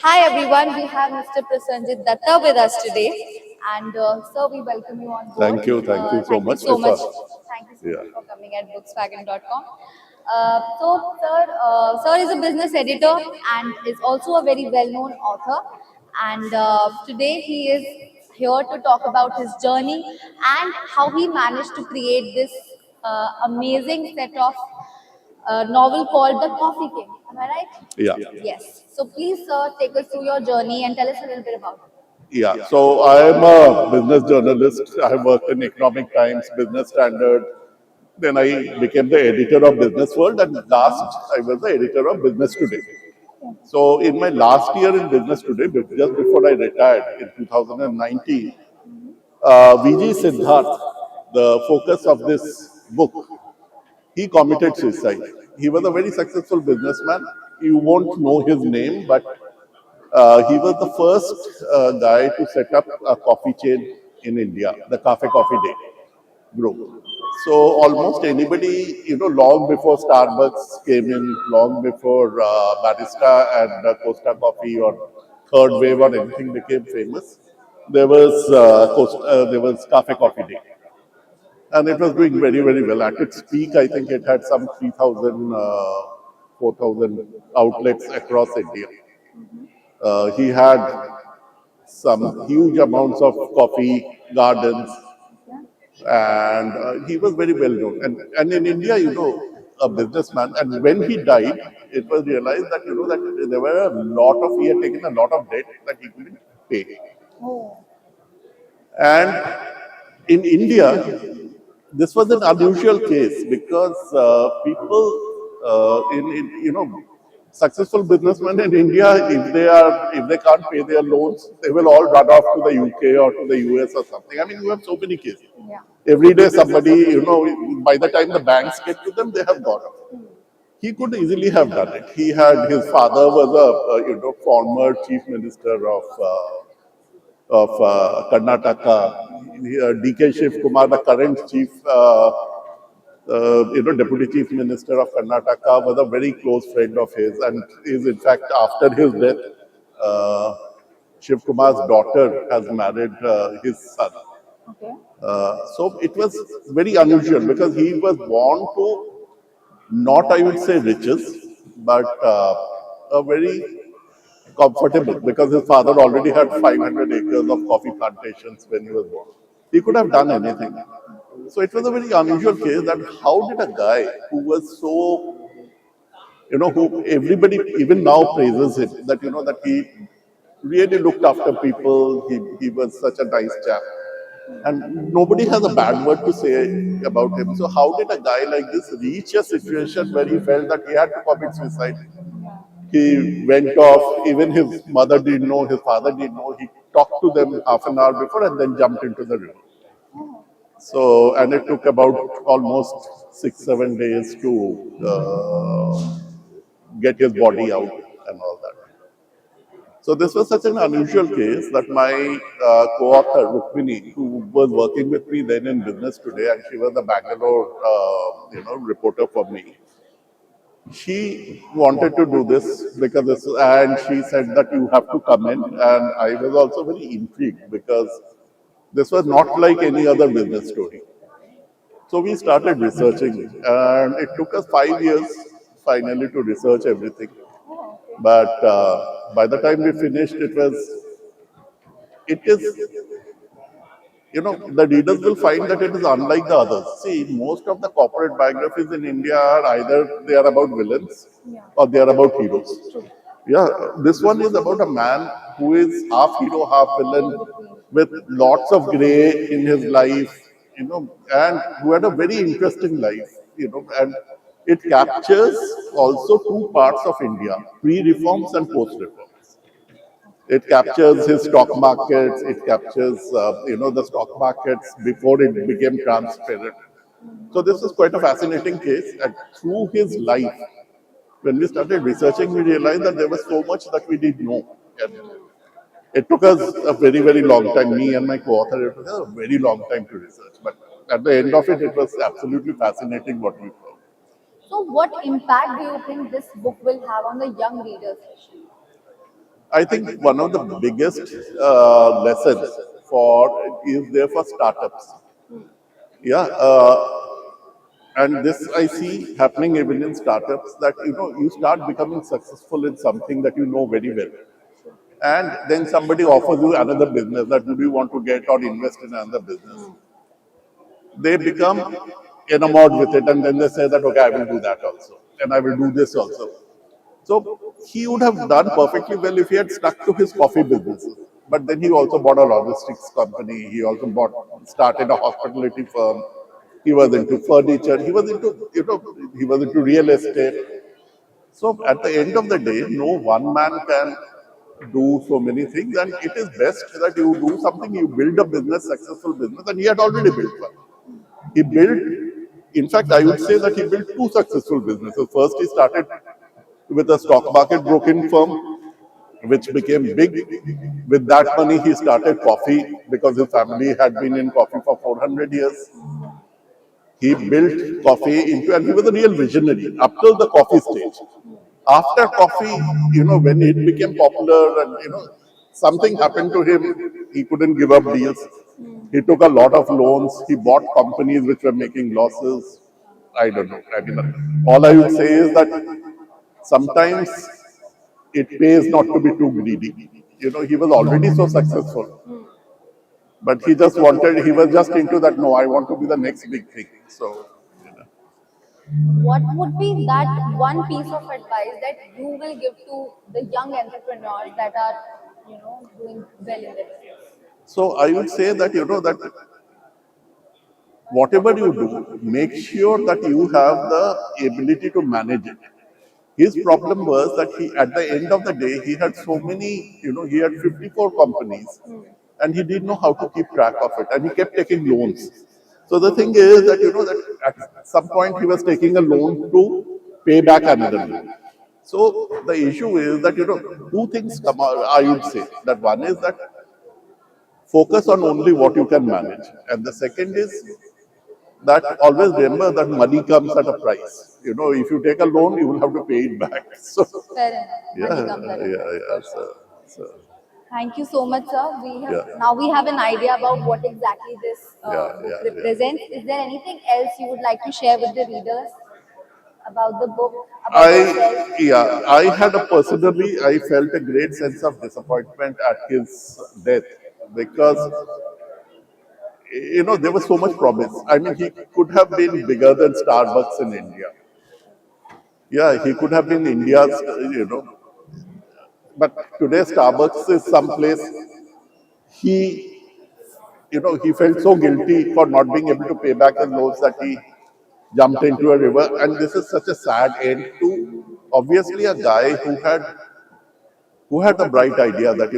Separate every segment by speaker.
Speaker 1: Hi everyone, we have Mr. Prosenjit Datta with us today, and sir, we welcome you on board.
Speaker 2: Thank you so
Speaker 1: Thank you
Speaker 2: much.
Speaker 1: so much. Thank you so
Speaker 2: Yeah,
Speaker 1: much for coming at bookswagon.com. Sir is a business editor and is also a very well-known author. And today he is here to talk about his journey and how he managed to create this amazing set of novel called The Coffee King. Am I right?
Speaker 2: yeah,
Speaker 1: Yes. So please, sir, take us through your journey and tell us a little bit about it.
Speaker 2: yeah. So I am a business journalist. I have worked in Economic Times, Business Standard. Then I became the editor of Business World, and last I was the editor of Business Today. So in my last year in Business Today, just before I retired in 2019, VG Siddhartha, the focus of this book, he committed suicide. He was a very successful businessman. You won't know his name, but he was the first guy to set up a coffee chain in India, the Café Coffee Day group. So almost anybody, long before Starbucks came in, long before Barista and Costa Coffee or Third Wave or anything became famous, there was Café Coffee Day, and it was doing very very well. At its peak, I think it had some 3,000, 4,000 outlets across India. He had some huge amounts of coffee gardens, and he was very well known. And in India, a businessman. And when he died, it was realized that that there were a lot of he had taken a lot of debt that he couldn't pay.
Speaker 1: Oh.
Speaker 2: And in India, this was an unusual case because people in successful businessmen in India, if they can't pay their loans, they will all run off to the UK or to the US or something. I mean, you have so many cases.
Speaker 1: Yeah.
Speaker 2: Every day, somebody, by the time the banks get to them, they have gone off. He could easily have done it. His father was a former chief minister of Karnataka. DK Shiv Kumar, the current deputy chief minister of Karnataka, was a very close friend of his, and is in fact after his death, uh, Shiv Kumar's daughter has married his son.
Speaker 1: Okay.
Speaker 2: So it was very unusual because he was born to not, I would say, riches, but a very comfortable, because his father already had 500 acres of coffee plantations when he was born. He could have done anything. So it was a very unusual case that how did a guy who was so, who everybody even now praises him, that he really looked after people, he was such a nice chap. And nobody has a bad word to say about him. So how did a guy like this reach a situation where he felt that he had to commit suicide? He went off, even his mother didn't know, his father didn't know. He talked to them half an hour before and then jumped into the river. So, and it took about almost 6, 7 days to get his body out and all that. So this was such an unusual case that my co-author Rukmini, who was working with me then in Business Today, and she was the Bangalore, reporter for me. She wanted to do this because and she said that you have to come in, and I was also very intrigued because this was not like any other business story. So we started researching, and it took us 5 years finally to research everything. But by the time we finished, it is, the readers will find that it is unlike the others. See, most of the corporate biographies in India are either they are about villains or they are about heroes. Yeah, this one is about a man who is half hero, half villain, with lots of gray in his life, and who had a very interesting life, and it captures also two parts of India, pre-reforms and post-reforms. It captures his stock markets. It captures, the stock markets before it became transparent. So this is quite a fascinating case. And through his life, when we started researching, we realized that there was so much that we didn't know. And it took us a very, very long time. Me and my co-author, it took us a very long time to research. But at the end of it, it was absolutely fascinating what we found.
Speaker 1: So, what impact do you think this book will have on the young readers, especially?
Speaker 2: I think one of the biggest lessons for is there for startups. Yeah, and this I see happening even in startups that you start becoming successful in something that you know very well, and then somebody offers you another business that do you want to get or invest in another business. They become enamored with it, and then they say that okay, I will do that also, and I will do this also. So he would have done perfectly well if he had stuck to his coffee businesses. But then he also bought a logistics company. He also started a hospitality firm. He was into furniture. He was into, he was into real estate. So at the end of the day, no one man can do so many things, and it is best that you do something. You build a business, successful business, and he had already built one. He built, in fact, I would say that he built two successful businesses. First, he started with a stock market broking firm, which became big. With that money, he started coffee because his family had been in coffee for 400 years. He built coffee into, and he was a real visionary up till the coffee stage. After coffee, when it became popular and, something happened to him, he couldn't give up deals. He took a lot of loans. He bought companies which were making losses. I don't know. I mean, all I would say is that sometimes it pays not to be too greedy. He was already so successful, but he was just into that, no, I want to be the next big thing. So,
Speaker 1: What would be that one piece of advice that you will give to the young entrepreneurs that are, doing well in their business?
Speaker 2: so I would say that, that whatever you do, make sure that you have the ability to manage it. His problem was that at the end of the day, he had so many, he had 54 companies and he didn't know how to keep track of it and he kept taking loans. So the thing is that, that at some point he was taking a loan to pay back another loan. So the issue is that, two things come out, I would say. That one is that focus on only what you can manage. And the second is that always remember that money comes at a price. If you take a loan, you will have to pay it back. So,
Speaker 1: Fair enough.
Speaker 2: yeah,
Speaker 1: Money comes at a price,
Speaker 2: yeah.
Speaker 1: for sure. Thank you so much, sir.
Speaker 2: Yeah,
Speaker 1: Now we have an idea about what exactly this book
Speaker 2: yeah.
Speaker 1: represents. Is there anything else you would like to share with the readers about the book, about yourself?
Speaker 2: I had a personally, I felt a great sense of disappointment at his death because there was so much promise. I mean, he could have been bigger than Starbucks in India. Yeah, he could have been India's, but today Starbucks is someplace he, he felt so guilty for not being able to pay back his loans that he jumped into a river. And this is such a sad end to obviously a guy who had a bright idea that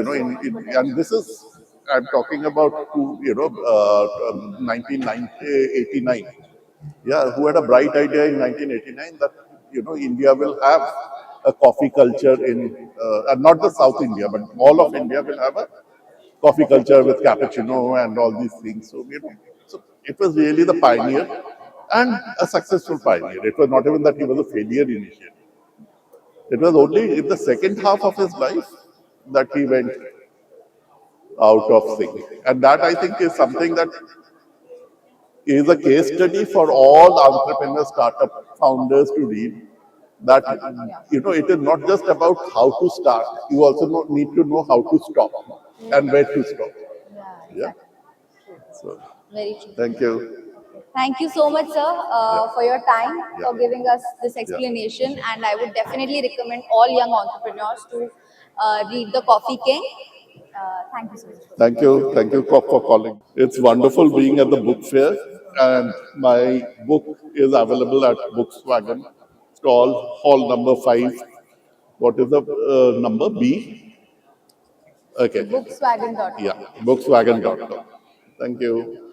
Speaker 2: and this is I'm talking about 1989. Yeah, who had a bright idea in 1989 that India will have a coffee culture in and not the South India, but all of India will have a coffee culture with cappuccino and all these things. So so it was really the pioneer and a successful pioneer. It was not even that he was a failure initially. It was only in the second half of his life that he went out of sync. And that I think is something that is a case study for all entrepreneur startup founders to read. That it is not just about how to start. You also need to know how to stop and where to stop.
Speaker 1: Yeah,
Speaker 2: Yeah. So
Speaker 1: very true.
Speaker 2: thank you.
Speaker 1: Thank you so much, sir,
Speaker 2: Yeah.
Speaker 1: for your time,
Speaker 2: Yeah.
Speaker 1: for giving us this
Speaker 2: Yeah.
Speaker 1: explanation. And I would definitely recommend all young entrepreneurs to read The Coffee King. Thank you so much.
Speaker 2: Thank you. Thank you for calling. It's wonderful being at the book fair, and my book is available at Bookswagon stall, hall number 5. What is the number? B? Okay.
Speaker 1: Bookswagon.com.
Speaker 2: Yeah, bookswagon.com. Thank you.